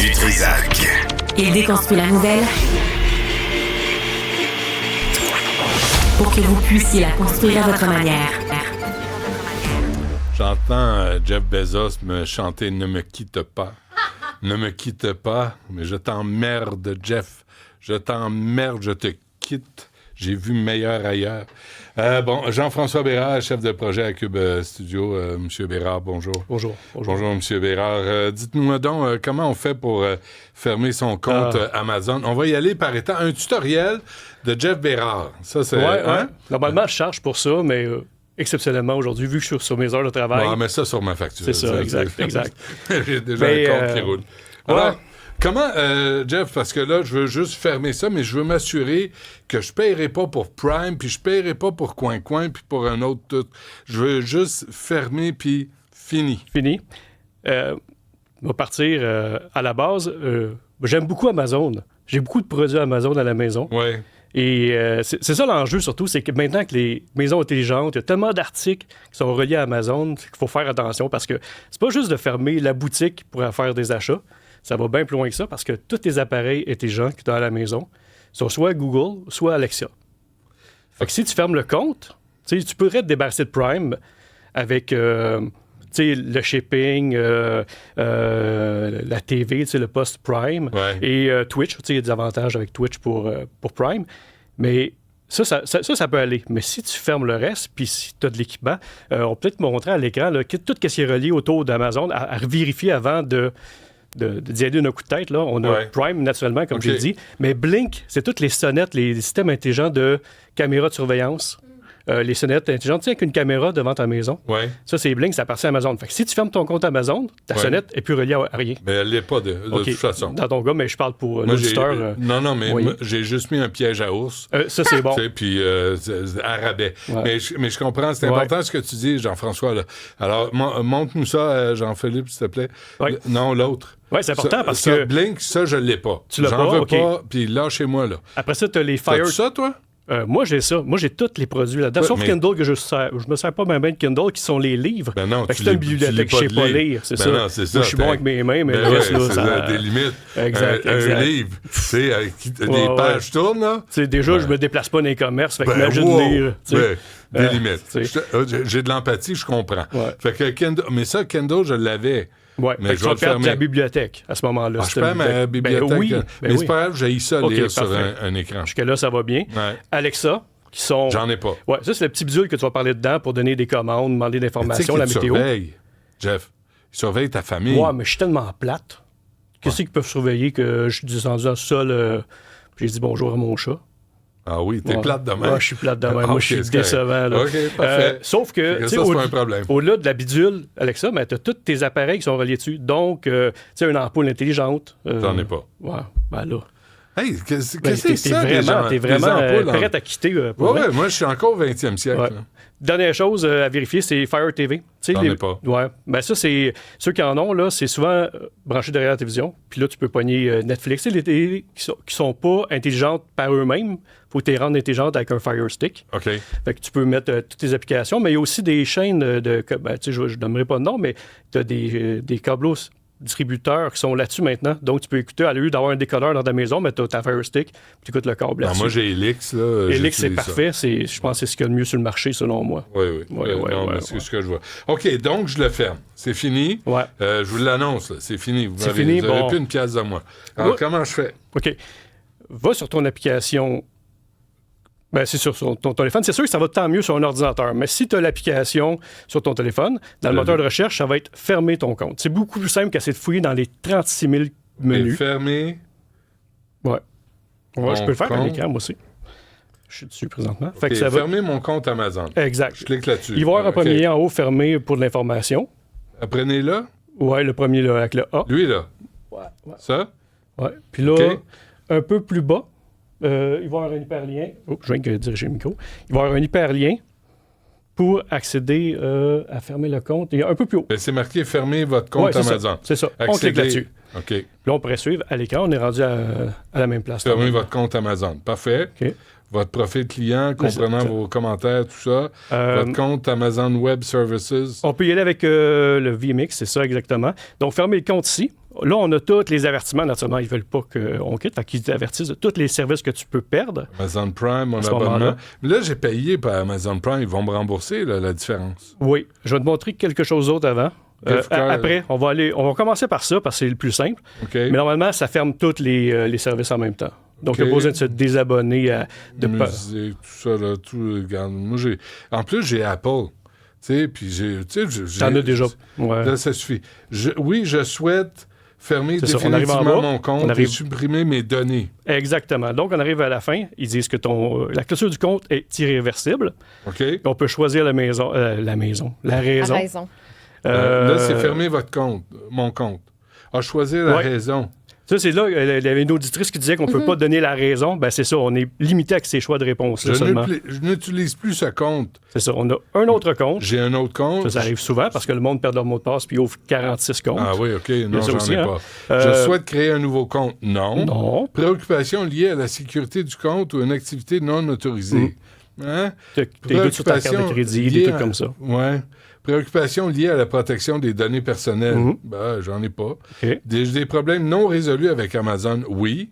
du Trisac. Il déconstruit la nouvelle pour que vous puissiez la construire à votre manière. J'entends Jeff Bezos me chanter « Ne me quitte pas ». Ne me quitte pas, mais je t'emmerde, Jeff. Je t'emmerde, je te quitte. J'ai vu meilleur ailleurs. Bon, Jean-François Bérard, chef de projet à Cube Studio. Monsieur Bérard, bonjour. Bonjour. Bonjour, Monsieur Bérard. Dites-nous donc comment on fait pour fermer son compte Amazon. On va y aller par étapes. Un tutoriel de Jeff Bérard. Ça, c'est... Ouais. Normalement, je charge pour ça, mais... exceptionnellement aujourd'hui, vu que je suis sur mes heures de travail. Ouais, mais ça sur ma facture. C'est ça, exact. J'ai déjà un compte qui roule. Alors, comment, Jeff, parce que là, je veux juste fermer ça, mais je veux m'assurer que je ne paierai pas pour Prime, puis je ne paierai pas pour Coin-Coin, puis pour un autre tout. Je veux juste fermer, puis fini. On va partir à la base. J'aime beaucoup Amazon. J'ai beaucoup de produits Amazon à la maison. Oui. Et c'est ça l'enjeu surtout, c'est que maintenant que les maisons intelligentes, il y a tellement d'articles qui sont reliés à Amazon qu'il faut faire attention parce que c'est pas juste de fermer la boutique pour faire des achats. Ça va bien plus loin que ça parce que tous les appareils intelligents que tu as à la maison sont soit Google, soit Alexa. Fait que si tu fermes le compte, tu pourrais te débarrasser de Prime avec le shipping, la TV, le post-Prime et Twitch. Il y a des avantages avec Twitch pour Prime. Mais ça peut aller. Mais si tu fermes le reste, puis si tu as de l'équipement, on peut te montrer à l'écran là, tout ce qui est relié autour d'Amazon à vérifier avant d'y aller d'un coup de tête. Là. On a Prime, naturellement, comme j'ai dit. Mais Blink, c'est toutes les sonnettes, les systèmes intelligents de caméras de surveillance. Les sonnettes intelligentes, avec une caméra devant ta maison. Ouais. Ça, c'est Blink, ça appartient à Amazon. Fait que si tu fermes ton compte Amazon, ta sonnette n'est plus reliée à rien. Mais elle l'est pas de toute façon. Dans ton cas, mais je parle pour l'auditeur. Non, mais j'ai juste mis un piège à ours. Ça, c'est bon. Puis à rabais. Ouais. Mais je comprends, c'est important ce que tu dis, Jean-François. Là. Alors, montre-nous ça, Jean-Philippe, s'il te plaît. Ouais. Non, l'autre. Oui, c'est important parce que... Blink, ça, je l'ai pas. Tu l'as J'en pas? veux pas, puis lâchez-moi, là. Après ça, tu as les Fire... T'as-tu ça, toi? Moi, j'ai ça. Moi, j'ai tous les produits là-dedans. Sauf Kindle que je me sers pas bien de Kindle, qui sont les livres. Ben non, c'est une bibliothèque que je sais pas lire. C'est ça. Non, c'est ça. Moi, je suis bon avec mes mains, mais le reste, là, ça... des limites. Exact. Un livre, tu sais, des pages tournent, là. Déjà, je me déplace pas dans les commerces, fait qu'imagine lire. Des limites. J'ai de l'empathie, je comprends. Fait que Kindle... Mais ça, Kindle, je l'avais. Oui, mais tu vas perdre ta bibliothèque à ce moment-là. Je perds ma bibliothèque. Mais c'est pas grave, j'ai ça lire sur un écran. Jusque-là, ça va bien. Alexa, qui sont... J'en ai pas. Ouais, ça, c'est le petit bidule que tu vas parler dedans pour donner des commandes, demander des informations, la météo. Jeff. Ils surveillent ta famille. Ouais, mais je suis tellement plate. Qu'est-ce qu'ils peuvent surveiller que je suis descendu dans le sol j'ai dit bonjour à mon chat. Ah oui, t'es plate de même. Moi, je suis plate de même. Moi, je suis décevant. Là. OK, parfait. Sauf que, ça, c'est pas un problème. Au-delà de la bidule, Alexa, tu as tous tes appareils qui sont reliés dessus. Donc, tu sais, une ampoule intelligente. J'en ai pas. Ouais, ben là. Hey, qu'est-ce que c'est ça, T'es vraiment prête à quitter. Oui, moi, je suis encore au 20e siècle. Ouais. Dernière chose à vérifier, c'est Fire TV. J'en ai pas. Ouais. Ben ça, c'est... Ceux qui en ont, là, c'est souvent branché derrière la télévision. Puis là, tu peux pogner Netflix. Les télés qui sont pas intelligentes par eux-mêmes, faut que tu les rendes intelligentes avec un Fire Stick. OK. Fait que tu peux mettre toutes tes applications. Mais il y a aussi des chaînes de... Ben, tu sais, je nommerai pas de nom, mais tu as des câbleaux distributeurs qui sont là-dessus maintenant. Donc, tu peux écouter, à lieu d'avoir un décodeur dans ta maison, mais tu as ta Fire Stick, puis tu écoutes le câble là-dessus. Moi, j'ai Helix. Là, Helix, c'est parfait. Je pense que c'est ce qu'il y a de mieux sur le marché, selon moi. Oui. C'est ce que je vois. OK, donc, je le ferme. C'est fini. Ouais. Je vous l'annonce. Là. C'est fini. Vous n'avez plus une pièce de moi. Alors, comment je fais? OK. Va sur ton application. Ben, c'est sur ton téléphone. C'est sûr que ça va tant mieux sur un ordinateur. Mais si tu as l'application sur ton téléphone, dans le moteur de recherche, ça va être fermer ton compte. C'est beaucoup plus simple qu'essayer de fouiller dans les 36 000 menus. Fermer. Ouais. Je peux le faire à l'écran, moi aussi. Je suis dessus présentement. Okay, fait que ça va... Fermer mon compte Amazon. Exact. Je clique là-dessus. Il va y avoir un premier lien en haut fermé pour de l'information. Apprenez-le? Ouais, le premier là, avec le A. Lui, là? Ouais. Ça? Ouais. Puis là, un peu plus bas, il va y avoir un hyperlien. Oh, je viens de diriger le micro. Il va y avoir un hyperlien pour accéder à fermer le compte. Et un peu plus haut. Ben, c'est marqué « Fermer votre compte Amazon ». C'est ça. On clique là-dessus. OK. Puis là, on pourrait suivre à l'écran. On est rendu à la même place. Fermer votre compte Amazon. Parfait. OK. Votre profil client, comprenant vos commentaires, tout ça. Votre compte Amazon Web Services. On peut y aller avec le VMix, c'est ça exactement. Donc, fermer le compte ici. Là, on a tous les avertissements. Naturellement, ils ne veulent pas qu'on quitte. Fait qu'ils avertissent de tous les services que tu peux perdre. Amazon Prime, mon À ce abonnement. moment-là. Mais là, j'ai payé par Amazon Prime. Ils vont me rembourser là, la différence. Oui. Je vais te montrer quelque chose d'autre avant. Gift card. Après, on va commencer par ça parce que c'est le plus simple. OK? Mais normalement, ça ferme tous les services en même temps. Donc, il n'y a OK. pas besoin de se désabonner Musique, tout ça, là, tout. Regarde, moi, en plus, j'ai Apple. Tu sais, puis T'en as déjà. Ouais. Là, ça suffit. Oui, je souhaite fermer C'est ça, on arrive en définitivement bas, mon compte on arrive- et supprimer mes données. Exactement. Donc, on arrive à la fin. Ils disent que la clôture du compte est irréversible. OK? Puis on peut choisir la raison. À raison. Là, c'est fermer votre compte, mon compte. Choisir la Ouais. raison. Ça, c'est là, il y avait une auditrice qui disait qu'on ne peut pas donner la raison. Ben c'est ça, on est limité avec ces choix de réponse Je seulement. n'utilise plus ce compte. C'est ça, on a un autre compte. J'ai un autre compte. Ça arrive souvent parce que le monde perd leur mot de passe puis ouvre 46 comptes. Ah oui, OK. Il y a Non, ça j'en aussi, ai hein. pas. Je souhaite créer un nouveau compte. Non. Non. Préoccupation liée à la sécurité du compte ou une activité non autorisée. Hein? Tes doutes sur ta carte de Préoccupation crédit, des liée trucs à- comme ça. Ouais. Préoccupation liée à la protection des données personnelles. Mhm. Ben, j'en ai pas. OK. Des problèmes non résolus avec Amazon. Oui.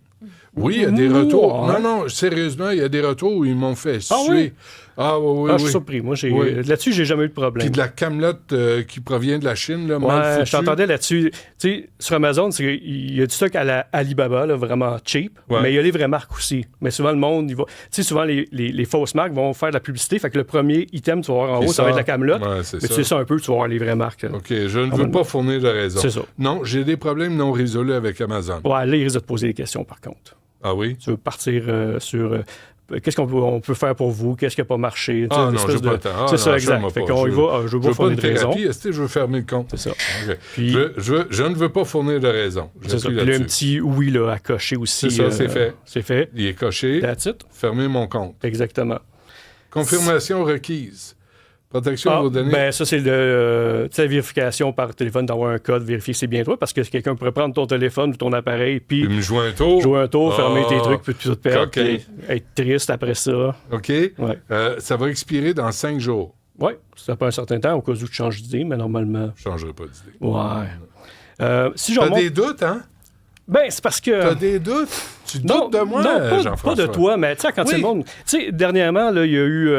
Oui, il y a des retours. Ouais. Non, sérieusement, il y a des retours où ils m'ont fait Ah suer. oui? Ah oui, Je oui, suis oui. surpris. Moi, Oui. là-dessus, j'ai jamais eu de problème. Puis de la camelote qui provient de la Chine, là, mal Ouais, foutue. je t'entendais là-dessus. Tu sais, sur Amazon, il y a du stock à la Alibaba, là, vraiment cheap, Ouais. mais il y a les vraies marques aussi. Mais souvent, le monde, tu sais, souvent, les fausses marques vont faire de la publicité. Fait que le premier item, tu vas voir en Puis haut, ça va être la camelote. Ouais, c'est Mais tu sais ça un peu, tu vas voir les vraies marques. OK, je ne veux pas fournir de raison. C'est ça. Non, j'ai des problèmes non résolus avec Amazon. Ouais, là, il risque de te poser des questions, par contre. Ah oui? Tu veux partir sur... qu'est-ce qu'on peut faire pour vous? Qu'est-ce qui n'a pas marché? Tu sais, Ah une non, espèce j'ai pas le temps. Ah c'est non, ça, assure-moi exact. Fait pas. qu'on y va. Je veux Je pas veux pas fournir une de raison. thérapie, est-ce que je veux fermer le compte? C'est ça. OK. Puis- Je ne veux pas fournir de raison. C'est ça. J'appuie Puis il y a un là-dessus. petit oui là, à cocher aussi. C'est ça, c'est fait. C'est fait. Il est coché. That's it. Fermer mon compte. Exactement. Confirmation requise. Protection de vos données. Ben, ça, c'est la vérification par téléphone, d'avoir un code, vérifier que c'est bien toi, parce que quelqu'un pourrait prendre ton téléphone ou ton appareil, puis Il me joue un tour. jouer un tour, fermer tes Ah, trucs, puis tout te perdre, coquin. puis être triste après ça. OK? Ouais. Ça va expirer dans 5 jours. Oui, ça prend un certain temps, au cas où tu changes d'idée, mais normalement. Je ne changerai pas d'idée. Ouais. Si je T'as remonte... des doutes, hein? Ben, c'est parce que. T'as des doutes? Tu Non, doutes de moi, non, pas Jean-François? de toi, mais tu sais, quand Oui. c'est le monde. Tu sais, dernièrement, là, il y a eu.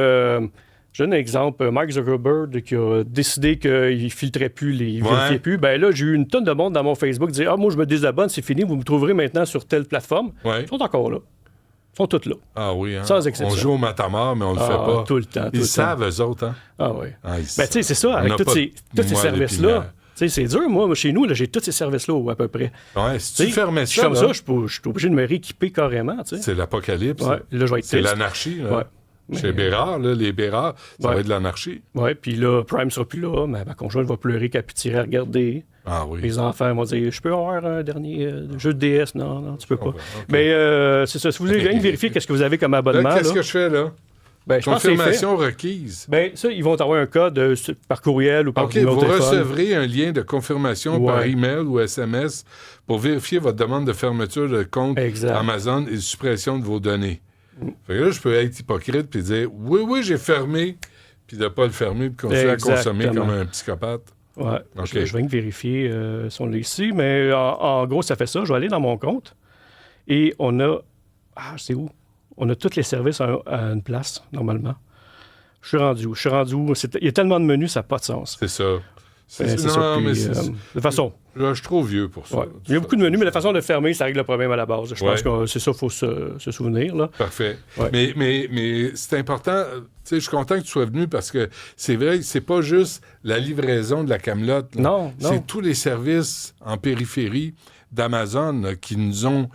Je donne un exemple, Mark Zuckerberg qui a décidé qu'il ne filtrait plus, il vérifiait plus. Ben là, j'ai eu une tonne de monde dans mon Facebook qui disait moi, je me désabonne, c'est fini, vous me trouverez maintenant sur telle plateforme. Ouais. Ils sont encore là. Ils sont tous là. Ah oui, hein? Sans exception. On joue au matamar, mais on le fait Ah, pas. tout le temps. tout Ils le savent, temps. eux autres, hein? Ah oui. Ah, ils Ben, tu sais, savent. c'est ça, On avec n'a tous pas ces de services-là. moelle Tu sais, c'est dur, moi, chez nous, là, j'ai tous ces services-là, à peu près. épinière. Ouais, si Tu tu sais, fermais si je ça, ferme là, ça, je suis obligé de me rééquiper carrément, tu sais. c'est l'apocalypse. Ouais, là, je vais être C'est triste. l'anarchie. Là. Ouais. Chez Mais- Bérard, là, les Bérard, ça Ouais. va être de l'anarchie. Oui, puis là, Prime sera plus là, mais ma conjointe va pleurer qu'elle pitié à regarder. Ah oui. Les enfants vont dire je peux avoir un dernier jeu de DS? Non, non, tu peux pas. comprends, ok. Mais c'est ça. Si vous voulez rien que vérifier qu'est-ce que vous avez comme abonnement, Là, qu'est-ce là, que je fais, là? ben, je pense que c'est fait. Confirmation requise. Ben, ça, ils vont t'avoir un code par courriel ou par OK, numéro vous de téléphone. recevrez un lien de confirmation par Ouais. email ou SMS pour vérifier votre demande de fermeture de compte Exact. Amazon et de suppression de vos données. Fait que là, je peux être hypocrite puis dire oui, j'ai fermé, puis de ne pas le fermer, puis continuer à consommer Exactement. comme un psychopathe. Ouais. OK. Je viens de vérifier si on l'a ici, mais en gros, ça fait ça. Je vais aller dans mon compte et on a. Ah, c'est où? On a tous les services à une place, normalement. Je suis rendu où? Il y a tellement de menus, ça n'a pas de sens. C'est ça. Ben, c'est ça. mais Puis, c'est... de toute façon, Là, je suis trop vieux pour ça. ouais. Il y a beaucoup de menus, mais la façon de fermer, ça règle le problème à la base. Je Ouais. pense que c'est ça, il faut se souvenir. Là. Parfait. Ouais. Mais c'est important. Tu sais, je suis content que tu sois venu parce que c'est vrai, c'est pas juste la livraison de la camelote. là. Non, non. C'est tous les services en périphérie d'Amazon là, qui nous ont.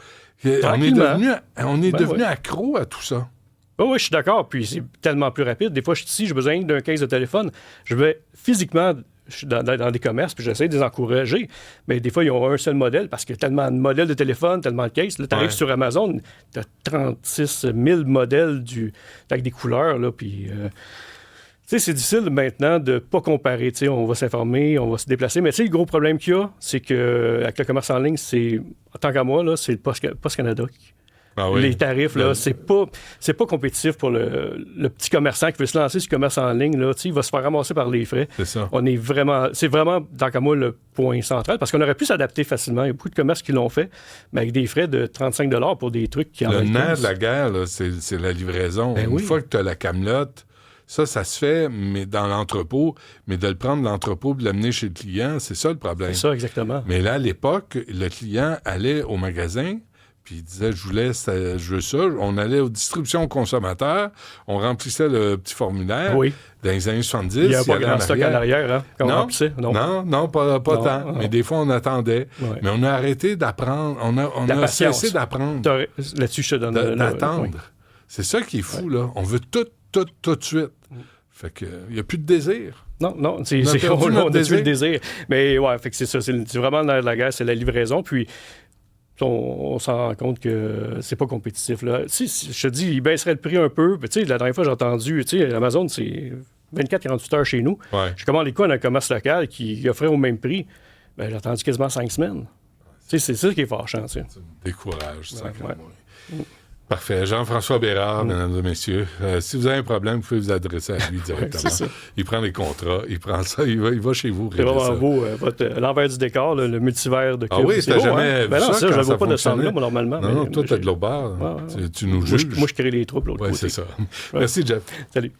On est Tranquillement. devenu Ben ouais. accro à tout ça. Oui, je suis d'accord. Puis c'est tellement plus rapide. Des fois, je suis ici, j'ai besoin d'un case de téléphone. Je vais physiquement je suis dans des commerces, puis j'essaie de les encourager. Mais des fois, ils ont un seul modèle parce qu'il y a tellement de modèles de téléphone, tellement de cases. Là, tu arrives Ouais. sur Amazon, tu as 36 000 modèles avec des couleurs. Là, puis, tu sais, c'est difficile maintenant de ne pas comparer. Tu sais, on va s'informer, on va se déplacer. Mais tu sais, le gros problème qu'il y a, c'est qu'avec le commerce en ligne, c'est, en tant qu'à moi, là, c'est le Post Canada Ah oui. Les tarifs, là, c'est pas compétitif pour le petit commerçant qui veut se lancer sur le commerce en ligne. Là, il va se faire ramasser par les frais. C'est ça. C'est vraiment, tant qu'à moi, le point central, parce qu'on aurait pu s'adapter facilement. Il y a beaucoup de commerces qui l'ont fait, mais avec des frais de 35 $ pour des trucs qui en Le valent nerf 15. de la guerre, là, c'est la livraison. Ben oui. Une fois que tu as la camelote, ça se fait, mais dans l'entrepôt. Mais de le prendre de l'entrepôt et de l'amener chez le client, c'est ça le problème. C'est ça, exactement. Mais là, à l'époque, le client allait au magasin, puis il disait, je veux ça. On allait aux distributions aux consommateurs, on remplissait le petit formulaire. Oui. Dans les années 70, Il n'y a pas grand stock en arrière, hein, quand on Non, remplissait. non, pas tant. Non. Mais des fois, on attendait. Ouais. Mais on a arrêté d'apprendre. On a cessé d'apprendre. Là-dessus, je te donne... D'attendre. Oui. C'est ça qui est fou, là. On veut tout de suite. Fait que il n'y a plus de désir. Non, On a on perdu a notre tué le désir. Mais ouais, fait que c'est ça. C'est vraiment le nerf de la guerre, c'est la livraison. Puis on s'en rend compte que c'est pas compétitif. Là. Si je te dis, il baisserait le prix un peu. Tu sais, la dernière fois, j'ai entendu, tu sais, Amazon, c'est 24-48 heures chez nous. Ouais. Je commande les quoi dans un commerce local qui offrait au même prix. Ben, j'ai attendu quasiment 5 semaines. Tu sais, c'est ça qui est fâchant, tu sais. Ça me décourage, ça. Ouais. Parfait. Jean-François Bérard, mesdames et messieurs. Si vous avez un problème, vous pouvez vous adresser à lui directement. C'est ça. Il prend les contrats, il prend ça, il va chez vous. C'est régler vraiment ça. beau, l'envers du décor, là, le multivers de Ah Cube. oui, c'est t'as beau, jamais hein? vu Ben non, ça ça, quand je ne ça vois pas de fonctionnait? là, moi, normalement. Non, toi, t'as de l'eau barre. Ouais. Tu nous Moi, juges. je crée les troubles de l'autre Oui, côté. c'est ça. Merci, Jeff. Salut.